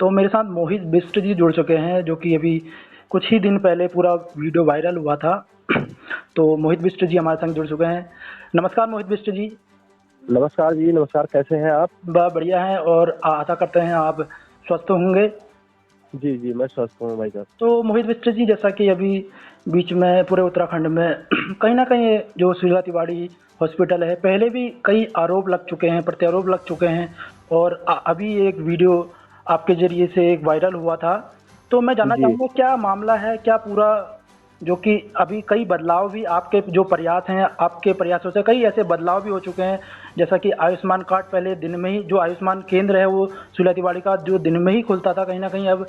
तो मेरे साथ मोहित बिष्ट जी जुड़ चुके हैं, जो कि अभी कुछ ही दिन पहले पूरा वीडियो वायरल हुआ था। तो मोहित बिष्ट जी हमारे संग जुड़ चुके हैं। नमस्कार मोहित बिष्ट जी। नमस्कार जी, नमस्कार। कैसे हैं आप? बढ़िया हैं और आशा करते हैं आप स्वस्थ होंगे। जी, जी, मैं स्वस्थ हूँ भाई साहब। तो मोहित बिष्ट जी, जैसा कि अभी बीच में पूरे उत्तराखंड में कहीं न कहीं जो सुलह तिवाड़ी हॉस्पिटल है, पहले भी कई आरोप लग चुके हैं, प्रत्यारोप लग चुके हैं और अभी एक वीडियो आपके ज़रिए से एक वायरल हुआ था। तो मैं जानना जी, चाहूँगा क्या मामला है? क्या पूरा जो कि अभी कई बदलाव भी आपके जो प्रयास हैं, आपके प्रयासों से कई ऐसे बदलाव भी हो चुके हैं, जैसा कि आयुष्मान कार्ड पहले दिन में ही जो आयुष्मान केंद्र है वो सुलह तिवाड़ी का जो दिन में ही खुलता था, कहीं न कहीं अब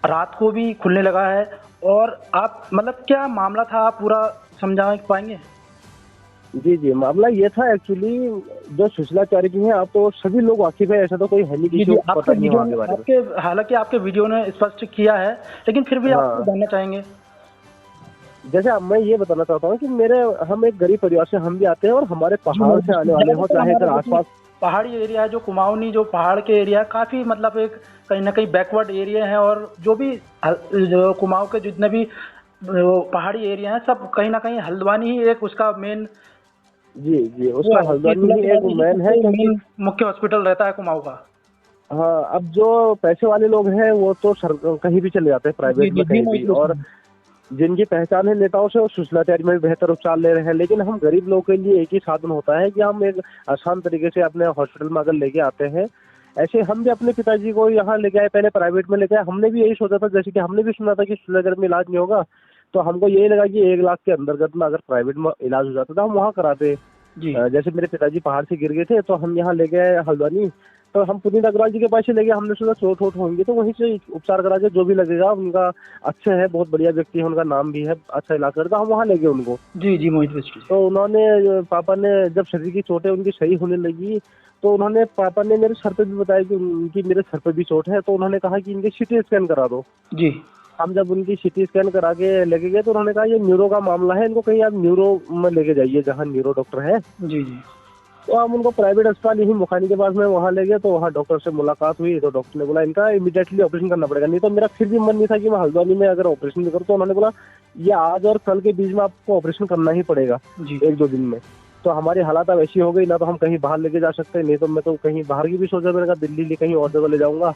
रात को भी खुलने लगा है। और आप मतलब क्या मामला था, आप पूरा समझा पाएँगे? जी, जी, मामला ये था एक्चुअली जो सुशीला चैरिटी है, आप तो सभी लोग वाकिफ़ हैं, ऐसा तो कोई है नहीं जी, किसी जी, को आपके पता नहीं है वीडियो वहाँ में के बारे में। आपके हालाँकि आपके वीडियो ने स्पष्ट किया है, लेकिन फिर भी आपसे हाँ, जानना चाहेंगे। जैसे अब मैं ये बताना चाहता हूँ कि हम एक गरीब परिवार से हम भी आते हैं और हमारे जी, पहाड़ से आने वाले हों, ज़्यादातर चाहे हमारा अगर जो कि आस-पास। पहाड़ी एरिया है, जो कुमाऊनी जो पहाड़ के एरिया है, काफ़ी मतलब एक कहीं न कहीं बैकवर्ड एरिया है और जो भी जो कुमाऊँ के जितने भी वो पहाड़ी एरिया हैं, सब कहीं न कहीं हल्द्वानी ही एक उसका मेन जी, जी, वो उसका है कि हल्द्वानी सुलह ही एक तिवारी ही मेन है सबसे क्योंकि मेन मुख्य हॉस्पिटल रहता है कुमाऊँ का। हाँ, अब जो पैसे वाले लोग हैं, वो तो कहीं भी चले जाते हैं जी, प्राइवेट जी, में जी, कहीं भी। मोहित बिष्ट और जी। जिनकी पहचान है नेताओं से, वो सुशीला तैयारी में भी बेहतर उपचार ले रहे हैं, लेकिन हम गरीब लोगों के लिए एक ही साधन होता है कि हम एक आसान तरीके से अपने हॉस्पिटल में अगर लेके आते हैं। ऐसे हम भी अपने पिताजी को यहाँ लेके आए, पहले प्राइवेट में लेके आए। हमने भी यही सोचा था, जैसे कि हमने भी सुना था कि सुशीला तैयारी में इलाज नहीं होगा, तो हमको यही लगा कि 1 लाख के अंतर्गत में अगर प्राइवेट में इलाज हो जाता तो हम वहाँ कराते। जी। जैसे मेरे पिताजी पहाड़ से गिर गए थे, तो हम यहाँ ले गए हल्द्वानी। तो हम पुनीत अग्रवाल जी के पास ही ले गए। हमने सोचा चोट वोट होंगी तो वहीं से उपचार करा के जो भी लगेगा उनका। अच्छे हैं, बहुत बढ़िया व्यक्ति है, उनका नाम भी है, अच्छा इलाज करता। हम वहाँ ले गए उनको। जी, जी, मोहित बिष्ट जी। तो उन्होंने पापा ने जब शरीर की चोटें उनकी सही होने लगी, तो उन्होंने पापा ने मेरे सर पे भी बताया कि उनकी मेरे सर पे भी चोट है, तो उन्होंने कहा कि इनके सीटी स्कैन करा दो। जी। हम जब उनकी सीटी स्कैन करा के लेके गए तो उन्होंने कहा ये न्यूरो का मामला है, इनको कहीं आप न्यूरो में लेके जाइए जहाँ न्यूरो डॉक्टर है। जी, जी। तो हम उनको प्राइवेट अस्पताल यही मुखानी के पास में वहाँ ले गए, तो वहाँ डॉक्टर से मुलाकात हुई, तो डॉक्टर ने बोला इनका इमीडिएटली ऑपरेशन करना पड़ेगा। नहीं तो मेरा फिर भी मन नहीं था कि मैं हल्द्वानी में अगर ऑपरेशन भी करूँ, तो उन्होंने बोला ये आज और कल के बीच में आपको ऑपरेशन करना ही पड़ेगा, जी। 1-2 दिन में। तो हमारी हालात अब ऐसी हो गई, ना तो हम कहीं बाहर लेके जा सकते हैं, नहीं तो मैं तो कहीं बाहर की भी सोचा, मैंने कहा दिल्ली ले कहीं और जगह ले जाऊँगा।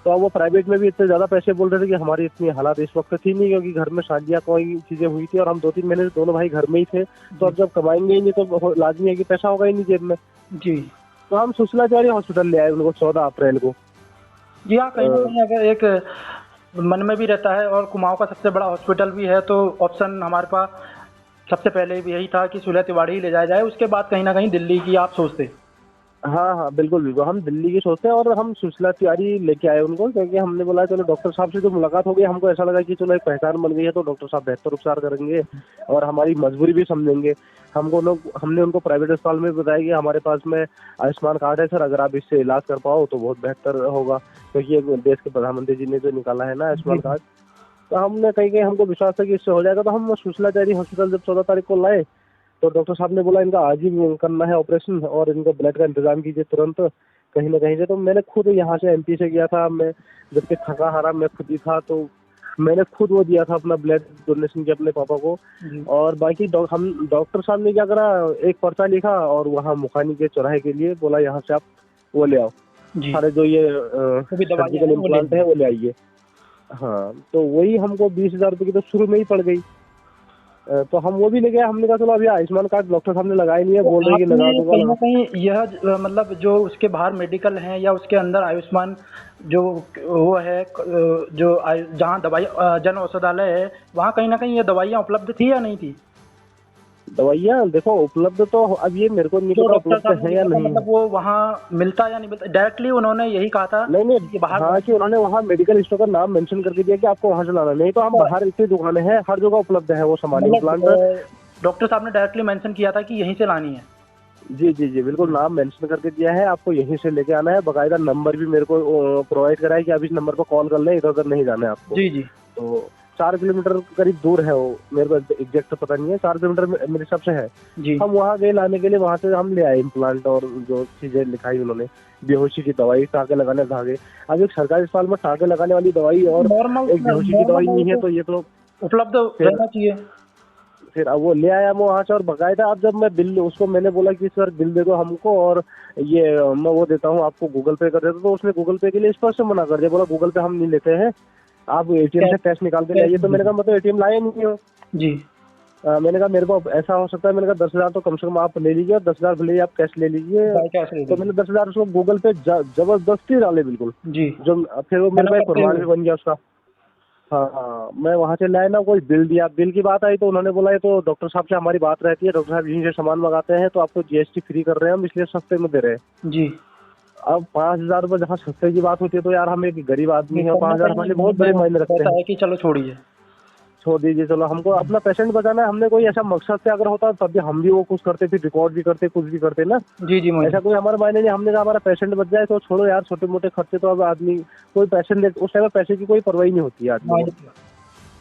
तो अब वो प्राइवेट में भी इतने ज़्यादा पैसे बोल रहे थे कि हमारी इतनी हालात इस वक़्त थी नहीं, क्योंकि घर में शादियाँ कोई चीज़ें हुई थी और हम 2-3 महीने से दोनों भाई घर में ही थे। तो अब जब कमाएँगे ही नहीं तो लाज़मी है कि पैसा होगा ही नहीं जेब में। जी। तो हम सुशीला तिवारी हॉस्पिटल ले आए उनको 14 अप्रैल को। जी हाँ, कहीं न अ, कहीं अगर एक मन में भी रहता है और कुमाऊँ का सबसे बड़ा हॉस्पिटल भी है, तो ऑप्शन हमारे पास सबसे पहले भी यही था कि सुलह तिवाड़ी ही ले जाया जाए, उसके बाद कहीं न कहीं दिल्ली की आप सोचते। हाँ, हाँ, बिल्कुल, बिल्कुल। हम दिल्ली की सोचते हैं और हम सुशीला तिवारी लेके आए उनको, क्योंकि हमने बोला चलो डॉक्टर साहब से जो मुलाकात हो गई, हमको ऐसा लगा कि चलो एक पहचान बन गई है, तो डॉक्टर साहब बेहतर उपचार करेंगे और हमारी मजबूरी भी समझेंगे। हमने उनको प्राइवेट अस्पताल में बताया कि हमारे पास में आयुष्मान कार्ड है सर, अगर आप इससे इलाज कर पाओ तो बहुत बेहतर होगा, क्योंकि ये देश के प्रधानमंत्री जी ने जो निकाला है ना जी, आयुष्मान जी। कार्ड। तो हमने कहीं-कहीं हमको विश्वास था कि इससे हो जाएगा, तो हम सुशीला तिवारी हॉस्पिटल जब 14 तारीख को लाए, तो डॉक्टर साहब ने बोला इनका आज ही करना है ऑपरेशन और इनका ब्लड का इंतजाम कीजिए तुरंत कहीं न कहीं से। तो मैंने खुद यहाँ से एमपी से गया था, मैं जबकि थका-हारा मैं खुद ही था, तो मैंने खुद वो दिया था अपना ब्लड डोनेशन किया अपने पापा को। जी। और बाकी डॉक्टर साहब ने क्या करा, एक पर्चा लिखा और वहाँ मुखानी के चौराहे के लिए बोला यहाँ से आप वो ले आओ, जी। सारे जो ये जो भी दवाइयाँ सर्जिकल हैं वो ले इम्प्लांट है लीजिए। वो ले आइए। हाँ, तो वही हमको 20,000 रुपए की तो शुरू में ही पड़ गई। तो हम वो भी ले गए। हमने कहा चलो अभी आयुष्मान कार्ड डॉक्टर साहब ने लगाया नहीं है, तो बोल रहे हैं कि आपने लगा दूँगा, कहीं न लगा। कहीं यह मतलब जो उसके बाहर मेडिकल हैं या उसके अंदर आयुष्मान जो वो है जो जहाँ दवाई जन औषधालय है, वहाँ कहीं न कहीं ये दवाइयाँ उपलब्ध थी या नहीं थी? दवाइयाँ देखो उपलब्ध तो अब ये मेरे को नहीं जो पता डॉक्टर उपलब्ध साहब ने है या लिखा था नहीं है। मतलब वो वहाँ मिलता या नहीं मिलता? डायरेक्टली उन्होंने यही कहा था नहीं, नहीं। कि बाहर हाँ, कि उन्होंने वहाँ मेडिकल स्टोर का नाम मेंशन करके दिया कि आपको वहाँ से लाना है। नहीं तो हम बाहर इतनी दुकानें हैं, हर जगह उपलब्ध है वो सामान मतलब इम्प्लांट। डॉक्टर साहब ने डायरेक्टली मेंशन किया था कि यहीं से लानी है। जी, जी, जी, बिल्कुल नाम मेंशन करके दिया है, आपको यहीं से लेके आना है। बाकायदा नंबर भी मेरे को प्रोवाइड करा है कि आप इस नंबर पर कॉल कर लें, इधर-उधर नहीं जाना है आपको। जी, जी। तो 4 किलोमीटर करीब दूर है वो, मेरे को एग्जैक्ट तो पता नहीं है, 4 किलोमीटर मेरे हिसाब से है। जी हम वहाँ गए लाने के लिए, वहाँ से हम ले आए इम्प्लांट और जो चीजें लिखाई उन्होंने, बेहोशी की दवाई, टाँके लगाने धागे। अब एक सरकारी अस्पताल में टाँके लगाने वाली दवाई और नॉर्मल एक बेहोशी की दवाई नहीं है, तो ये तो उपलब्ध फिर रहना चाहिए। फिर अब वो ले आया मैं वहाँ से, और बकायदा अब जब मैं बिल उसको मैंने बोला कि सर बिल दे दो हमको और ये मैं वो देता हूँ आपको, गूगल पे कर देता, तो उसने गूगल पे के लिए स्पष्ट मना कर दिया, बोला गूगल पे हम नहीं लेते हैं, आप एटीएम से कैश निकाल के लाइए। तो मैंने कहा मतलब एटीएम लाए नहीं हो। जी मैंने कहा मेरे को ऐसा हो सकता है, मैंने कहा 10,000 तो कम से कम आप ले लीजिए, और 10,000 भले ही आप कैश ले लीजिए। कैश ले तो मैंने 10,000 उसको गूगल पे जबरदस्ती डाले बिल्कुल। जी जो फिर वो मेरे को एक फरमान भी बन गया उसका। हाँ हाँ, मैं वहाँ से लाया ना, कोई बिल दिया, बिल की बात आई तो उन्होंने बोला ये तो डॉक्टर साहब से हमारी बात रहती है, डॉक्टर साहब यहीं से सामान मंगाते हैं तो आपको जीएसटी फ्री कर रहे हैं हम, इसलिए सस्ते में दे रहे हैं। जी अब 5,000 रुपये जहाँ सस्ते की बात होती है, तो यार हम एक गरीब आदमी है, 5,000 हमारे लिए बहुत बड़े मायने रखते हैं। है कि चलो छोड़िए, छोड़ दीजिए, चलो हमको अपना पेशेंट बचाना है, हमने कोई ऐसा मकसद से अगर होता तब भी हम भी वो कुछ करते, फिर रिकॉर्ड भी करते, कुछ भी करते ना। जी जी ऐसा कोई हमारा मायने नहीं, हमने कहा हमारा पेशेंट बच जाए तो छोड़ो यार, छोटे मोटे खर्चे तो अब आदमी कोई पेशेंट उस टाइम पैसे की कोई परवाही नहीं होती है आदमी को।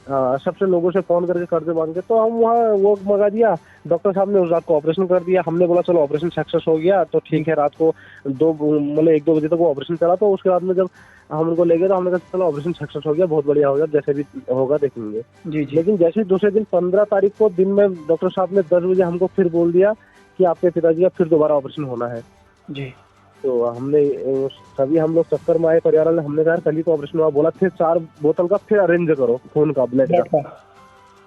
हाँ, सबसे लोगों से फोन करके कर्जे मांग के, तो हम वहाँ वो मंगा दिया। डॉक्टर साहब ने उस रात को ऑपरेशन कर दिया, हमने बोला चलो ऑपरेशन सक्सेस हो गया तो ठीक है। रात को 1-2 बजे तक वो ऑपरेशन चला, तो उसके बाद में जब हम उनको ले गए तो हमने कहा चलो ऑपरेशन सक्सेस हो गया, बहुत बढ़िया हो गया, जैसे भी होगा देखेंगे। जी जी लेकिन जैसे दूसरे दिन 15 तारीख को दिन में डॉक्टर साहब ने 10 बजे हमको फिर बोल दिया कि आपके पिताजी का फिर दोबारा ऑपरेशन होना है। जी तो हमने सभी हम लोग चक्कर में आए परिवार वाले, हमने कहा कल ही तो ऑपरेशन हुआ, बोला फिर 4 बोतल का फिर अरेंज करो खून का, ब्लड का।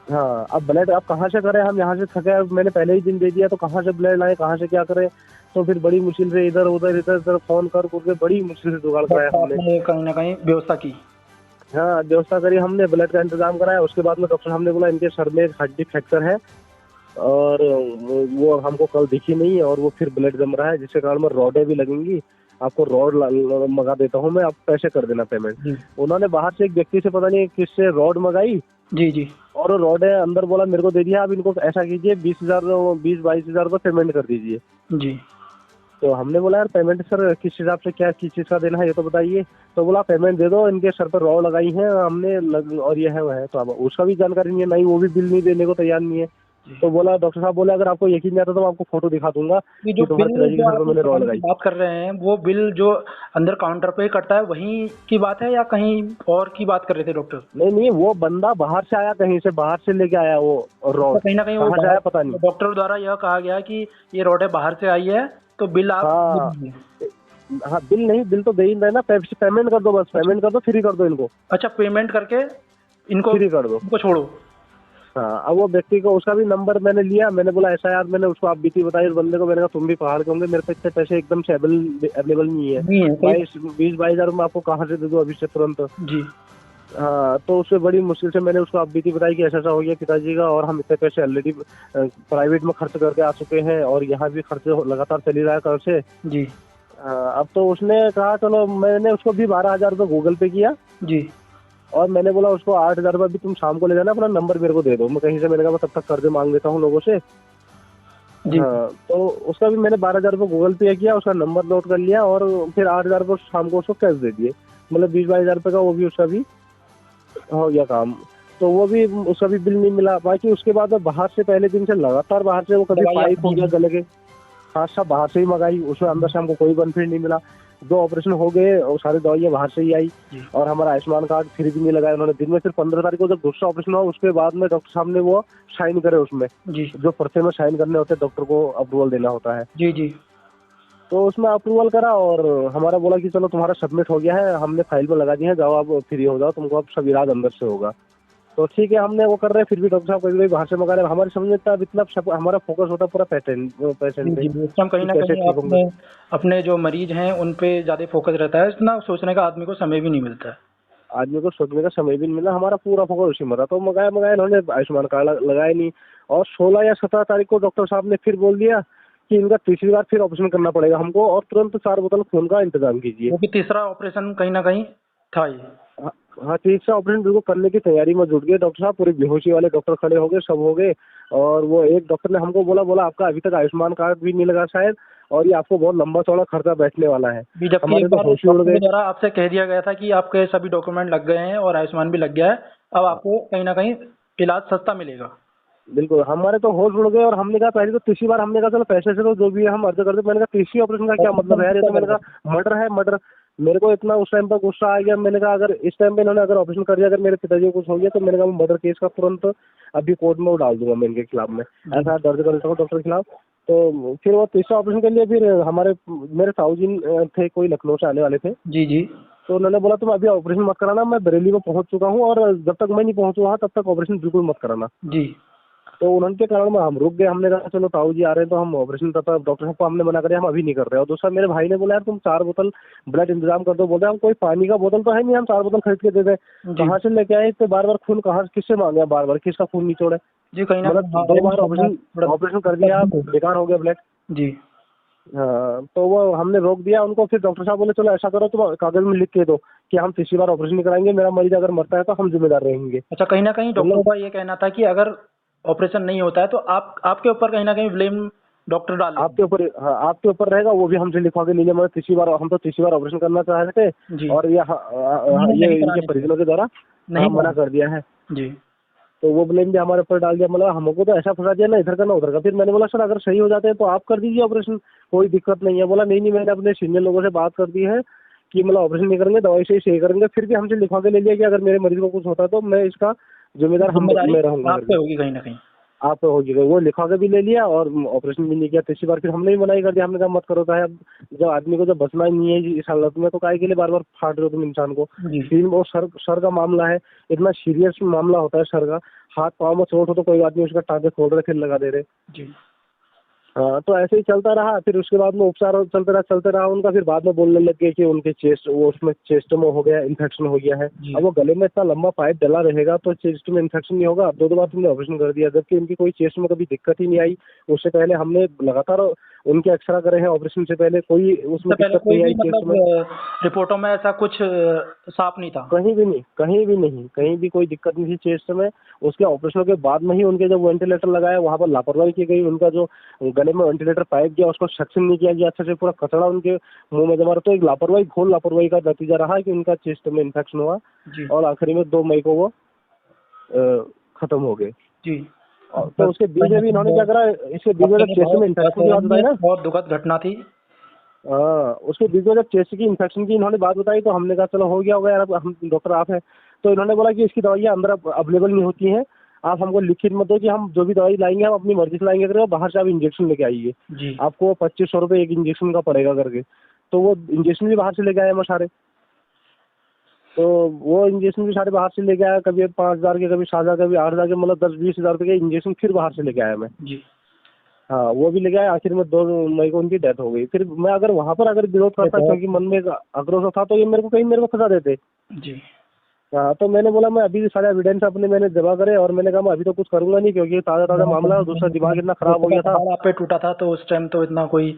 हाँ, अब ब्लड अब कहाँ से करें, हम यहाँ से थके, अब मैंने पहले ही दिन दे दिया तो कहाँ से ब्लड लाए, कहाँ से क्या करें। तो फिर बड़ी मुश्किल से इधर उधर फोन कर करके बड़ी मुश्किल से जुगाड़ कराया हमने, कहीं ना कहीं व्यवस्था की। हाँ व्यवस्था करी हमने, ब्लड का इंतजाम कराया। उसके बाद में डॉक्टर साहब ने बोला इनके सर में एक हड्डी फ्रैक्चर है और वो हमको कल दिखी नहीं है, और वो फिर ब्लड जम रहा है, जिसके कारण में रॉडें भी लगेंगी, आपको रॉड मंगा देता हूँ मैं, आप पैसे कर देना पेमेंट। उन्होंने बाहर से एक व्यक्ति से पता नहीं किससे रॉड मंगाई, जी जी, और रॉड है अंदर, बोला मेरे को दे दिया, आप इनको ऐसा कीजिए 20,000-22,000 रुपये पेमेंट कर दीजिए। जी तो हमने बोला यार पेमेंट सर किस हिसाब से, क्या किस चीज़ का देना है ये तो बताइए। तो बोला पेमेंट दे दो, इनके सर पर रॉड लगाई है हमने और ये है वह है। तो अब उसका भी जानकारी नहीं है, नहीं वो भी बिल नहीं देने को तैयार नहीं है। तो बोला डॉक्टर साहब बोले अगर आपको यकीन नहीं आता तो मैं आपको फोटो दिखा दूंगा कि जो तुम्हारे पिताजी के सर पर मैंने रॉड लगाई। बात कर रहे हैं वो बिल जो अंदर काउंटर पे कटता है वहीं की बात है या कहीं और की बात कर रहे थे डॉक्टर? नहीं, वो बंदा बाहर से आया, कहीं से बाहर से लेके आया वो रॉड, कहीं ना कहीं वो कहाँ से आया पता नहीं। डॉक्टर द्वारा यह कहा गया कि ये रॉडें बाहर से आई है तो बिल आप हाँ बिल नहीं, बिल तो दे ही रहे ना, पेमेंट कर दो, बस पेमेंट कर दो, फ्री कर दो इनको। अच्छा, पेमेंट करके इनको फ्री कर दो, इनको छोड़ो। हाँ। अब वो व्यक्ति को उसका भी नंबर मैंने लिया, मैंने बोला ऐसा यार, मैंने उसको आप बीती बताई उस बंदे को, मैंने कहा तुम भी पहाड़ के होंगे, मेरे पे इतने पैसे एकदम से अवेलेबल नहीं है, 22,000 मैं आपको कहाँ से दे दूँ अभी से तुरंत जी। हाँ, तो उससे बड़ी मुश्किल से मैंने उसको आप बीती बताई कि ऐसा हो गया पिताजी का, और हम इतने पैसे ऑलरेडी प्राइवेट में खर्च करके आ चुके हैं, और यहाँ भी खर्च लगातार चल ही रहा है कल से जी। अब तो उसने कहा चलो, मैंने उसको भी 12,000 रुपये गूगल पे किया जी, और मैंने बोला उसको 8,000 रुपये भी तुम शाम को ले जाना, अपना नंबर मेरे को दे दो, मैं कहीं से, मैंने कहा मैं तब तक कर्जे मांग लेता हूँ लोगों से जी। हाँ, तो उसका भी मैंने 12,000 रुपये गूगल पे किया, उसका नंबर नोट कर लिया, और फिर 8,000 रुपये शाम को उसको कैश दे दिए, मतलब 20-22,000 रुपये का वो भी उसका भी हो गया काम। तो वो भी उसका भी बिल नहीं मिला। बाकी उसके बाद बाहर से पहले दिन से लगातार बाहर से वो कभी पाइप हो गया गले के, हाँ सब बाहर से ही मंगाई, उसमें अंदर से हमको कोई बेनिफिट नहीं मिला। 2 ऑपरेशन हो गए और सारी दवाइयाँ बाहर से ही आई, और हमारा आयुष्मान कार्ड फ्री भी नहीं लगाया उन्होंने। दिन में सिर्फ 15 तारीख को जब दूसरा ऑपरेशन हुआ, उसके बाद में डॉक्टर साहब ने वो साइन करे उसमें जी, जो पर्चे में साइन करने होते हैं, डॉक्टर को अप्रूवल देना होता है जी जी। तो उसमें अप्रूवल करा, और हमारा बोला कि चलो तुम्हारा सबमिट हो गया है, हमने फाइल में लगा दिया है, जाओ आप फ्री हो जाओ, तुमको अब सब इलाज अंदर से होगा। तो ठीक है, हमने वो कर रहे हैं, फिर भी डॉक्टर साहब कभी बाहर से मंगा रहे हैं। हमारे समझ में इतना हमारा फोकस होता है पूरा पेशेंट पे, कहीं ना कहीं अपने जो मरीज हैं उन पे ज्यादा फोकस रहता है, इतना सोचने का आदमी को समय भी नहीं मिलता है, आदमी को सोचने का समय भी नहीं मिला। हमारा पूरा फोकस उसी में था। तो मंगाया इन्होंने आयुष्मान कार्ड लगाया नहीं, और 16 या 17 तारीख को डॉक्टर साहब ने फिर बोल दिया कि इनका तीसरी बार फिर ऑपरेशन करना पड़ेगा हमको, और तुरंत 4 बोतल खून का इंतजाम कीजिए। वो भी तीसरा ऑपरेशन कहीं ना कहीं था ही। हाँ, तीसरा ऑपरेशन बिल्कुल करने की तैयारी में जुट गए डॉक्टर साहब। पूरे बेहोशी वाले डॉक्टर खड़े हो गए, सब हो गए। और वो एक डॉक्टर ने हमको बोला आपका अभी तक आयुष्मान कार्ड भी नहीं लगा शायद, और ये आपको बहुत लंबा चौड़ा खर्चा बैठने वाला है। जी, जबकि हमारे एक तो बार होश ही उड़ डॉक्टर के गए। द्वारा आपसे कह दिया गया था कि आपके सभी डॉक्यूमेंट लग गए हैं और आयुष्मान भी लग गया है, अब आपको कहीं ना कहीं इलाज सस्ता मिलेगा। बिल्कुल, हमारे तो होश उड़ गए। और हमने कहा पहले तो तीसरी बार हमने कहा चलो पैसे से तो जो भी है हम अर्ज कर दे। मैंने कहा तीसरी ऑपरेशन का क्या मतलब है यार, ये तो मैंने कहा मर्डर है मर्डर। मेरे को इतना उस टाइम पर गुस्सा आ गया। मैंने कहा अगर इस टाइम पे इन्होंने अगर ऑपरेशन कर दिया, अगर मेरे पिताजी को कुछ हो गया, तो मैंने कहा मैं मर्डर केस का तुरंत अभी कोर्ट में वो डाल दूंगा मैं इनके खिलाफ में, ऐसा दर्ज कर देता हूँ डॉक्टर के खिलाफ। तो फिर वो तीसरा ऑपरेशन के लिए फिर हमारे मेरे साहू जी थे, कोई लखनऊ से आने वाले थे। जी जी। तो उन्होंने बोला तुम अभी ऑपरेशन मत कराना, मैं बरेली में पहुंच चुका हूँ और जब तक मैं नहीं पहुंचू वहाँ तब तक ऑपरेशन बिल्कुल मत कराना। जी तो उनके कारण में हम रुक गए। हमने कहा चलो ताऊ जी आ रहे हैं तो हम ऑपरेशन करता। डॉक्टर साहब को हमने मना कर दिया, हम अभी नहीं कर रहे। और दूसरा मेरे भाई ने बोला यार तुम 4 बोतल ब्लड इंतजाम कर दो। बोल रहे हम कोई पानी का बोतल तो है नहीं, हम 4 बोतल खरीद के दे दें। जी कहाँ से लेके आए इतने बार बार खून, कहाँ किससे मांगे बार बार, किसका खून निचोड़े। जी, कहीं ना मतलब कहीं 2 बार ऑपरेशन कर दिया, बेकार हो गया ब्लड। जी हाँ, तो वो हमने रोक दिया उनको। फिर डॉक्टर साहब बोले चलो ऐसा करो तुम कागज में लिख के दो कि हम तीसरी बार ऑपरेशन नहीं कराएंगे, मेरा मरीज अगर मरता है तो हम जिम्मेदार रहेंगे। अच्छा, कहीं ना कहीं डॉक्टरों मतलब का ये कहना था कि अगर ऑपरेशन नहीं होता है तो आप आपके ऊपर कहीं ना कहीं ब्लेम डॉक्टर डाल रहे आपके ऊपर, हाँ आपके ऊपर रहेगा, वो भी हमसे लिखवा के लीजिए। मतलब तीसरी बार, हम तो तीसरी बार ऑपरेशन करना चाह रहे हैं। थे जी, और ये नहीं इनके कराने थे, परिजनों के द्वारा नहीं मना कराने। कर दिया है। जी तो वो ब्लेम भी हमारे ऊपर डाल दिया। मतलब हमको तो ऐसा फंसा दिया ना इधर का ना उधर का। फिर मैंने बोला सर अगर सही हो जाते हैं तो आप कर दीजिए ऑपरेशन, कोई दिक्कत नहीं है। बोला नहीं नहीं, मैंने अपने सीनियर लोगों से बात कर दी है कि मतलब ऑपरेशन नहीं करेंगे, दवाई से ही सही करेंगे। फिर भी हमसे लिखवा के ले लिया कि अगर मेरे मरीज को कुछ होता है तो मैं इसका जिम्मेदार जिम्मेदारी मैं रहूंगा आप पे करके। होगी कहीं ना कहीं। आप तो होगी, वो लिखवा के भी ले लिया और ऑपरेशन भी नहीं किया। तीसरी बार फिर हमने भी मनाही कर दिया। हमने कहा मत करो था। अब जब आदमी को जब बचना ही नहीं है इस हालत में तो काहे के लिए बार बार फाड़ रहे हो तुम इंसान को। जी फिर वो सर का मामला है, इतना सीरियस मामला होता है सर का। हाथ पाँव में चोट हो तो कोई आदमी उसका टाँके खोल रहे फिर लगा दे रहे। जी हाँ, तो ऐसे ही चलता रहा। फिर उसके बाद में उपचार चलते रहा उनका। फिर बाद में बोलने लग गए कि उनके चेस्ट, वो उसमें चेस्ट में हो गया, इन्फेक्शन हो गया है। जी। अब वो गले में इतना लंबा पाइप डला रहेगा तो चेस्ट में इन्फेक्शन नहीं होगा। अब 2 बार तुमने ऑपरेशन कर दिया, जबकि इनकी कोई चेस्ट में कभी दिक्कत ही नहीं आई। उससे पहले हमने लगातार उनके एक्सरा करे हैं, ऑपरेशन से पहले कोई इससे उसमें पहले दिक्कत कोई नहीं भी आई चेस्ट में। रिपोर्टों में ऐसा कुछ साफ नहीं था। कहीं भी नहीं, कहीं भी नहीं, कहीं भी कोई दिक्कत नहीं थी चेस्ट में। उसके ऑपरेशन के बाद में ही उनके जब वेंटिलेटर लगाया वहाँ पर लापरवाही की गई। उनका जो गले में वेंटिलेटर पाइप गया उसको सक्शन नहीं किया गया अच्छे से, पूरा कचरा उनके मुंह में जमा रहा। तो एक लापरवाही, घोर लापरवाही का नतीजा रहा कि उनका चेस्ट में इन्फेक्शन हुआ जी और आखिरी में 2 मई को वो खत्म हो गए। जी। तो उसके बीच में भी इन्होंने क्या करा, इसके बीच में जब चेस्ट में इन्फेक्शन की बात बताई ना, बहुत दुखद घटना थी। हाँ, उसके बीच में जब चेस्ट की इन्फेक्शन की इन्होंने बात बताई तो हमने कहा चलो हो गया होगा यार, अब हम डॉक्टर आप हैं। तो इन्होंने बोला कि इसकी दवाइयाँ अंदर अवेलेबल नहीं होती हैं, आप हमको लिखित मत दो कि हम जो भी दवाई लाएंगे हम अपनी मर्जी से लाएंगे करके, बाहर से आप इंजेक्शन लेके आइए, जी आपको 2500 रुपये एक इंजेक्शन का पड़ेगा करके। तो वो इंजेक्शन भी बाहर से लेके आए हम सारे। तो वो इंजेक्शन भी सारे बाहर से लेके आया, कभी 5000 के, कभी 7000, कभी 8000 के, मतलब 10-20 हजार रुपये के इंजेक्शन फिर बाहर से लेके आया मैं। जी। हाँ, वो भी लेके आए। आखिर में 2 मई को उनकी डेथ हो गई। फिर मैं अगर वहाँ पर अगर विरोध करता क्योंकि मन में आक्रोश था तो ये मेरे को फंसा देते। जी हाँ, तो मैंने बोला मैं अभी सारे एविडेंस अपने मैंने जमा करे और मैंने कहा मैं अभी तो कुछ करूंगा नहीं क्योंकि ताज़ा मामला है और दूसरा दिमाग इतना खराब हो गया था। आप पे टूटा था तो उस टाइम तो इतना कोई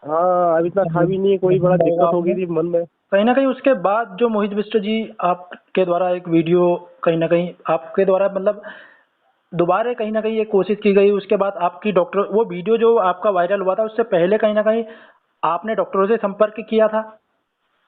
हाँ, अब इतना था भी नहीं, कोई बड़ा दिक्कत हो गई थी मन में। कहीं ना कहीं उसके बाद जो मोहित बिष्ट जी आपके द्वारा एक वीडियो कहीं ना कहीं आपके द्वारा मतलब दोबारा कहीं ना कहीं ये कोशिश की गई, उसके बाद आपकी डॉक्टर वो वीडियो जो आपका वायरल हुआ था उससे पहले कहीं ना कहीं आपने डॉक्टरों से संपर्क किया था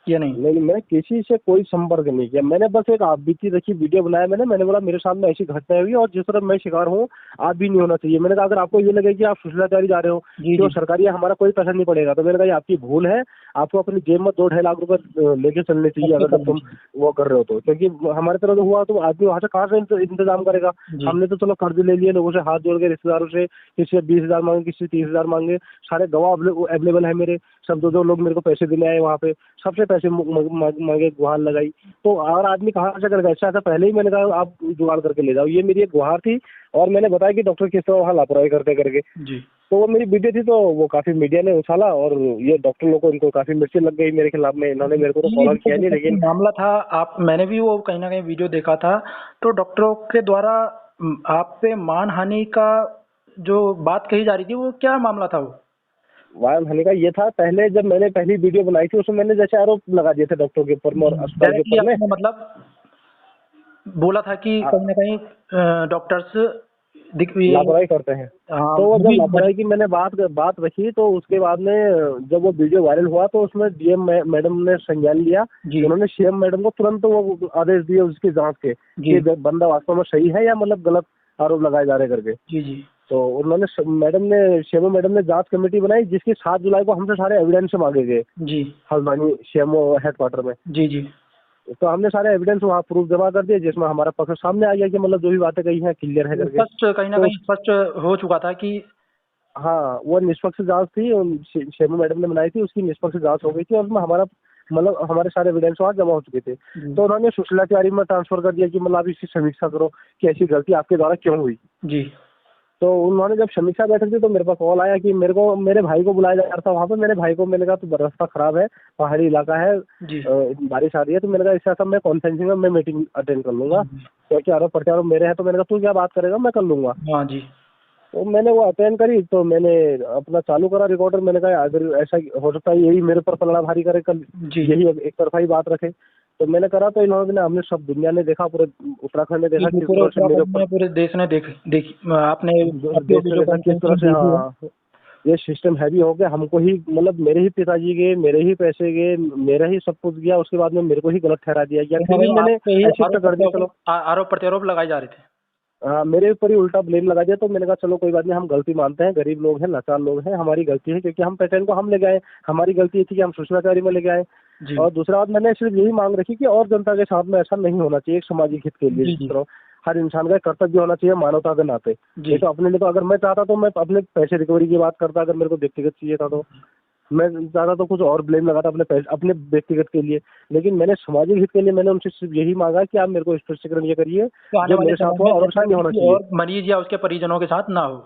या नहीं? नहीं, मैं किसी से कोई संपर्क नहीं किया। मैंने बस एक आप बीती रखी वीडियो बनाया। मैंने बोला मेरे सामने ऐसी घटना हुई और जिस तरह मैं शिकार हूँ आप भी नहीं होना चाहिए। मैंने कहा अगर आपको ये लगे कि आप सुशलाचारी जा रहे हो जी कि वो जी सरकारी है, हमारा कोई पैसा नहीं पड़ेगा, तो मैंने कहा ये आपकी भूल है। आपको अपनी जेब में 2-2.5 लाख रुपए लेके चलने चाहिए अगर जब तुम वो कर रहे हो तो, क्योंकि हमारे तरह तो हुआ तो आदमी वहाँ से कहाँ से इंतजाम करेगा। जी हमने तो चलो कर्ज ले लिए लोगों से, हाथ जोड़ के, रिश्तेदारों से, किसी से 20,000 मांगे, किसी से 30,000 मांगे। सारे गवाह अवेलेबल है मेरे, सब जो लोग मेरे को पैसे देने आए वहाँ पे सबसे पैसे मांगे, गुहार लगाई। तो और आदमी कहाँ से करेगा, ऐसा पहले ही मैंने कहा आप जुगाड़ करके ले जाओ। ये मेरी एक गुहार थी और मैंने बताया कि डॉक्टर किस तरह वहाँ लापरवाही करते करके। जी। तो वो मेरी वीडियो थी तो वो काफी मीडिया ने उछाला और ये डॉक्टर लोग को इनको काफी मिर्ची लग गई मेरे खिलाफ में। इन्होंने मेरे को तो फॉलो किया नहीं, लेकिन मामला था आप मैंने भी वो कहीं ना कहीं वीडियो देखा था तो डॉक्टरों के द्वारा आप पे मानहानि का जो बात कही जा रही थी वो क्या मामला था वो? वायरल होने का ये था, पहले जब मैंने पहली वीडियो बनाई थी उसमें मैंने जैसे आरोप लगा दिए थे डॉक्टर के ऊपर में और अस्पताल के डायरेक्टली ऊपर में। आपने मतलब बोला था कि कहीं ना कहीं डॉक्टर्स लापरवाही करते हैं। तो वो जब लापरवाही की मैंने बात रखी, तो उसके बाद में जब वो वीडियो वायरल हुआ तो उसमें डीएम मैडम ने संज्ञान लिया। उन्होंने सीएम मैडम को तुरंत वो आदेश दिए उसकी जांच के कि बंदा वास्तव में सही है या मतलब गलत आरोप लगाए जा रहे करके। जी तो उन्होंने सीएमओ मैडम ने जांच कमेटी बनाई, जिसकी 7 जुलाई को हमसे सारे एविडेंस मांगे गए जी हल्द्वानी सीएमओ हेडक्वार्टर में। जी तो हमने सारे एविडेंस वहाँ प्रूफ जमा कर दिए, जिसमें हमारा पक्ष सामने आ गया कि मतलब जो भी बातें कही हैं क्लियर है करके। स्पष्ट कहीं ना कहीं स्पष्ट हो चुका था कि हाँ, वो निष्पक्ष जांच थी, सीएमओ मैडम ने बनाई थी, उसकी निष्पक्ष जांच हो गई थी और उसमें हमारा मतलब हमारे सारे एविडेंस वहाँ जमा हो चुके थे। तो उन्होंने सुशीला तिवारी में ट्रांसफर कर दिया कि मतलब आप इसकी समीक्षा करो कि ऐसी गलती आपके द्वारा क्यों हुई। जी। तो उन्होंने जब समीक्षा बैठक दी तो मेरे पास कॉल आया कि मेरे भाई को बुलाया जा रहा था वहाँ पे। मेरे भाई को मैंने कहा तो रास्ता खराब है, पहाड़ी इलाका है, बारिश आ रही है, तो मैंने कहा इससे अच्छा मैं कॉन्फ्रेंसिंग में मैं मीटिंग अटेंड कर लूंगा, क्योंकि आरोप प्रत्यारोप मेरे हैं। तो मैंने कहा तू क्या बात करेगा, मैं कर लूंगा। हाँ जी। तो मैंने वो अटेंड करी, तो मैंने अपना चालू करा रिकॉर्डर। मैंने कहा अगर ऐसा हो सकता है यही मेरे पर पलड़ा भारी करे कल, यही एक तरफा ही बात रखे। तो मैंने करा, तो इन्होंने हमने सब दुनिया ने देखा, पूरे उत्तराखंड ने देखा, किस तरह से मेरे ऊपर, पूरे देश ने देखी आपने किस तरह से हाँ ये सिस्टम हैवी हो गया। हमको ही मतलब मेरे ही पिताजी गए, मेरे ही पैसे गए, मेरा ही सब कुछ गया, उसके बाद में मेरे को ही गलत ठहरा दिया गया। फिर भी मैंने ऐसे कर दिया, चलो आरोप प्रत्यारोप लगाए जा रहे थे। हाँ, मेरे ऊपर ही उल्टा ब्लेम लगा दिया। तो मैंने कहा चलो कोई बात नहीं, हम गलती मानते हैं, गरीब लोग हैं, लाचार लोग हैं, हमारी गलती है, क्योंकि हम पेशेंट को हम ले गए, हमारी गलती ये थी कि हम सुषमा तिवारी में ले गए। और दूसरा बात मैंने सिर्फ यही मांग रखी कि और जनता के साथ में ऐसा नहीं होना चाहिए, एक सामाजिक हित के लिए हर इंसान का कर्तव्य होना चाहिए मानवता के नाते। ये तो अपने लिए, तो अगर मैं चाहता तो मैं अपने पैसे रिकवरी की बात करता, अगर मेरे को व्यक्तिगत चाहिए था तो मैं ज़्यादा तो कुछ और ब्लेम लगाता अपने व्यक्तिगत के लिए। लेकिन मैंने सामाजिक हित के लिए मैंने उनसे सिर्फ यही मांगा कि आप मेरे को स्पष्टीकरण ये करिए जो मेरे साथ हुआ और ऐसा नहीं होना चाहिए, और मरीज या उसके परिजनों के साथ ना हो।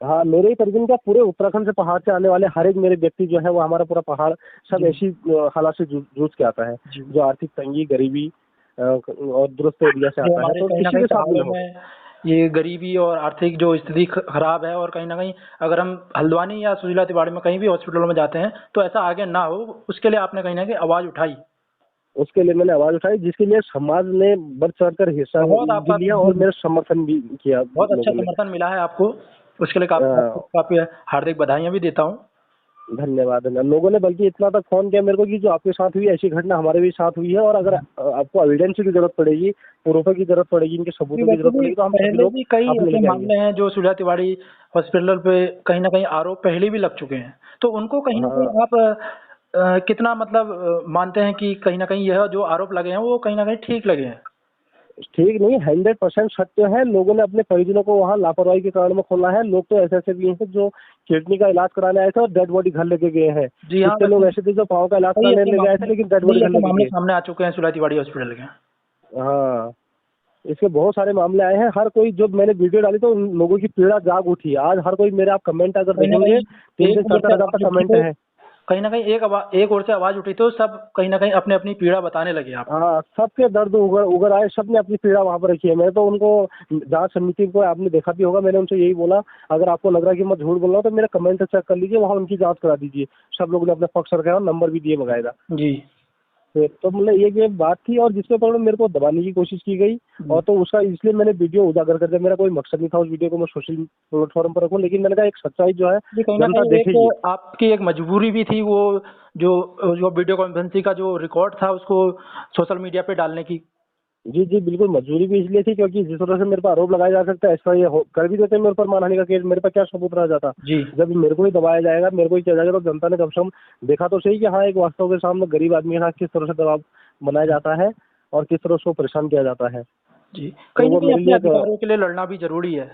हाँ, मेरे ही परिजन का, पूरे उत्तराखंड से पहाड़ से आने वाले हर एक मेरे व्यक्ति जो है वो हमारा पूरा पहाड़ सब ऐसी हालात से जूझ के आता है, जो आर्थिक तंगी, गरीबी और दुरुस्त एरिया से आता है। तो किसी के साथ नहीं हो, ये गरीबी और आर्थिक जो स्थिति खराब है, और कहीं ना कहीं अगर हम हल्द्वानी या सुशीला तिवारी में कहीं भी हॉस्पिटलों में जाते हैं तो ऐसा आगे ना हो, उसके लिए आपने कहीं ना कहीं आवाज उठाई। उसके लिए मैंने आवाज उठाई, जिसके लिए समाज ने बढ़ चढ़कर हिस्सा लिया और मेरा समर्थन भी किया। बहुत अच्छा समर्थन मिला है आपको, उसके लिए काफी हार्दिक बधाइयाँ भी देता हूँ। धन्यवाद। लोगों ने बल्कि इतना तक फोन किया मेरे को कि जो आपके साथ हुई ऐसी घटना हमारे भी साथ हुई है, और अगर आपको एविडेंस की जरूरत पड़ेगी, प्रूफ की जरूरत पड़ेगी, इनके सबूतों की जरूरत पड़ेगी, तो हम सभी लोग कई ऐसे मामले हैं जो सुशीला तिवारी हॉस्पिटल पे कहीं ना कहीं आरोप पहले भी लग चुके हैं, तो उनको कहीं ना कहीं आप कितना मतलब मानते हैं कि कहीं ना कहीं यह जो आरोप लगे हैं वो कहीं ना कहीं ठीक लगे हैं? ठीक नहीं, 100% सत्य है। लोगों ने अपने परिजनों को वहाँ लापरवाही के कारण में खोला है। लोग तो ऐसे भी हैं जो किडनी का इलाज कराने आए थे और डेड बॉडी घर लेके गए हैं। जी हाँ, लोग ऐसे थे जो पाँव का इलाज कराने ले गए थे, लेकिन डेड बॉडी घर लेके गए। सामने आ चुके हैं सुशीला तिवारी हॉस्पिटल के। हाँ, इसके बहुत सारे मामले आए हैं। हर कोई, जब मैंने वीडियो डाली तो उन लोगों की पीड़ा जाग उठी। आज हर कोई मेरे आप कमेंट अगर देखेंगे 370,000 का कमेंट है। कहीं ना कहीं एक ओर से आवाज उठी तो सब कहीं ना कहीं अपने अपनी पीड़ा बताने लगे आप। हाँ, सबके दर्द उगर आए, सबने अपनी पीड़ा वहाँ पर रखी है। मैं तो उनको जांच समिति को, आपने देखा भी होगा, मैंने उनसे यही बोला अगर आपको लग रहा है कि मैं झूठ बोल रहा हूँ तो मेरा कमेंट चेक कर लीजिए, वहाँ उनकी जांच करा दीजिए। सब लोगों ने अपने पक्ष रखा और नंबर भी दिए बकायदा। जी। तो मतलब ये बात थी, और जिसके ऊपर मेरे को दबाने की कोशिश की गई, और तो उसका इसलिए मैंने वीडियो उजागर कर दिया। मेरा कोई मकसद नहीं था उस वीडियो को मैं सोशल प्लेटफॉर्म पर रखूं, लेकिन मैंने कहा एक सच्चाई जो है जनता देखेगी। आपकी एक मजबूरी भी थी वो जो वीडियो कॉन्फ्रेंसिंग का जो रिकॉर्ड था उसको सोशल मीडिया पे डालने की। जी बिल्कुल, मजबूरी भी इसलिए थी क्योंकि जिस तरह से मेरे पर आरोप लगाया जा सकता है, ऐसा ये कर भी देते मेरे पर मानहानि का केस, मेरे पर क्या सबूत रह जाता। जब मेरे को ही दबाया जाएगा, मेरे को ही किया जाएगा, तो जनता ने कम से कम देखा तो सही कि हाँ, एक वास्तव के सामने गरीब आदमी के साथ किस तरह से दबाव बनाया जाता है और किस तरह से परेशान किया जाता है। जी, कहीं ना कहीं अपने अधिकारों के लिए लड़ना भी जरूरी है।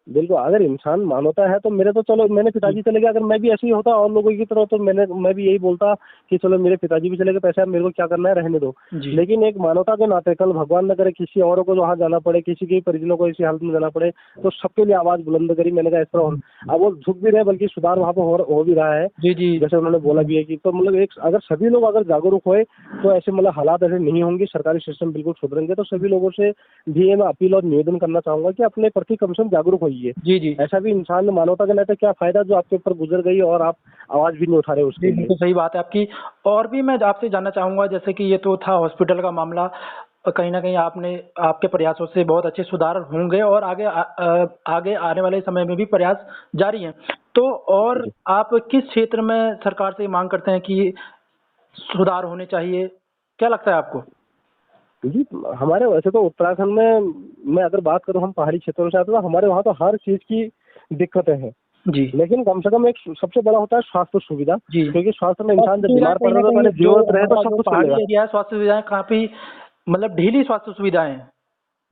बिल्कुल, अगर इंसान मानवता है तो मेरे तो चलो, मैंने पिताजी चले गए, अगर मैं भी ऐसे ही होता और लोगों की तरह तो मैं भी यही बोलता कि चलो मेरे पिताजी भी चले गए, पैसा मेरे को क्या करना है, रहने दो। लेकिन एक मानवता के नाते, कल भगवान न करे किसी औरों को वहाँ जाना पड़े, किसी के परिजनों को इसी हालत में जाना पड़े, तो सबके लिए आवाज बुलंद करी। मैंने कहा इस तरह अब वो झुक भी रहे, बल्कि सुधार वहाँ पर हो भी रहा है। जैसे उन्होंने बोला भी है कि तो मतलब एक अगर सभी लोग अगर जागरूक हुए तो ऐसे मतलब हालात ऐसे नहीं होंगे, सरकारी सिस्टम बिल्कुल सुधरेंगे। तो सभी लोगों से भी मैं अपील और निवेदन करना चाहूंगा कि अपने प्रति कम से कम जागरूक होइए। जी, ऐसा भी इंसान मानवता के नाते क्या फायदा जो आपके ऊपर गुजर गई और आप आवाज भी नहीं उठा रहे उसके लिए। सही बात है आपकी। और भी मैं आपसे जानना चाहूंगा, जैसे कि ये तो था हॉस्पिटल का मामला, कहीं न कहीं आपने आपके प्रयासों से बहुत अच्छे सुधार होंगे और आगे आने वाले समय में भी प्रयास जारी हैं। तो और जी। आप किस क्षेत्र में सरकार से माँग करते हैं कि सुधार होने चाहिए? क्या लगता है आपको? जी, हमारे वैसे तो उत्तराखंड में मैं अगर बात करूँ, हम पहाड़ी क्षेत्रों से आते हैं, तो हमारे वहाँ तो हर चीज़ की दिक्कतें हैं। जी, लेकिन कम से कम एक सबसे बड़ा होता है स्वास्थ्य सुविधा, जी। क्योंकि स्वास्थ्य में इंसान स्वास्थ्य जब सुविधाएँ बीमार कहीं पड़ न रहा है तो कहीं पहले जो ज़रूरत रहे तो हमारा सब जो कुछ पहाड़ी मिलेगा। एरिया है, स्वास्थ्य सुविधाएँ काफ़ी मतलब ढीली स्वास्थ्य सुविधाएँ हैं।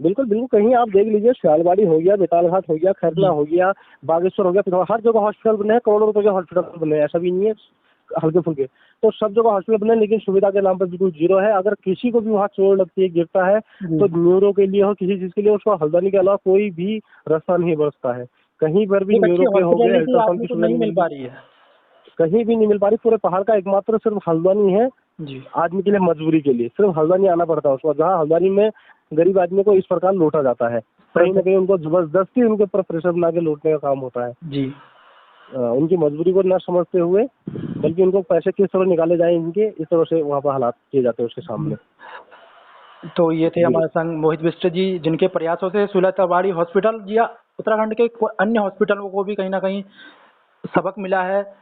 बिल्कुल, बिल्कुल, कहीं आप देख लीजिए, सयालवाड़ी हो गया, बेतालघाट हो गया, खैरना जी, हो गया, बागेश्वर हो गया, फिर हर जगह हॉस्पिटल बने हैं, करोड़ों रुपए के हॉस्पिटल बने हैं, ऐसा भी नहीं है हल्के-फुल्के। तो सब जगह हॉस्पिटल बने हैं, लेकिन सुविधा के नाम पे बिल्कुल ज़ीरो है। अगर किसी को भी वहाँ चोट लगती है, गिरता है, जी। तो न्यूरो के लिए हो, किसी चीज़ के लिए, उसको हल्द्वानी के अलावा कोई भी रास्ता नहीं बचता है। कहीं पर भी एक अच्छी न्यूरो के हो गए, हॉस्पिटैलिटी अल्ट्रासाउंड आदमी की को सुविधा नहीं नहीं मिल मिल पा रही, रही है। कहीं भी नहीं मिल पा रही। पूरे पहाड़ का एकमात्र सिर्फ हल्द्वानी है, जी। आदमी के लिए मजबूरी के लिए सिर्फ हल्द्वानी आना पड़ता है उसको, जहाँ हल्द्वानी में गरीब आदमी को इस प्रकार लूटा जाता है। कहीं न कहीं उनको ज़बरदस्ती उनके ऊपर प्रेशर बना के लूटने का काम होता है। जी। उनकी मजबूरी को ना समझते हुए, बल्कि उनको पैसे किस तरह निकाले जाएँ इनके, इस तरह से वहाँ पर हालात किए जाते हैं उसके सामने। तो ये थे जी, हमारे संग मोहित बिष्ट जी, जिनके प्रयासों से सुलह हॉस्पिटल या उत्तराखंड के अन्य हॉस्पिटलों को भी कहीं न कहीं सबक मिला है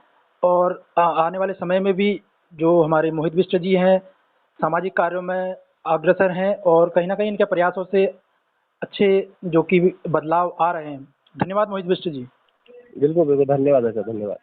और आने वाले समय में भी जो हमारे मोहित बिष्ट जी हैं, सामाजिक कार्यों में अग्रसर हैं और कहीं न कहीं इनके प्रयासों से अच्छे जो कि बदलाव आ रहे हैं। धन्यवाद मोहित बिष्ट जी। बिल्कुल, बिल्कुल, धन्यवाद है सर, धन्यवाद।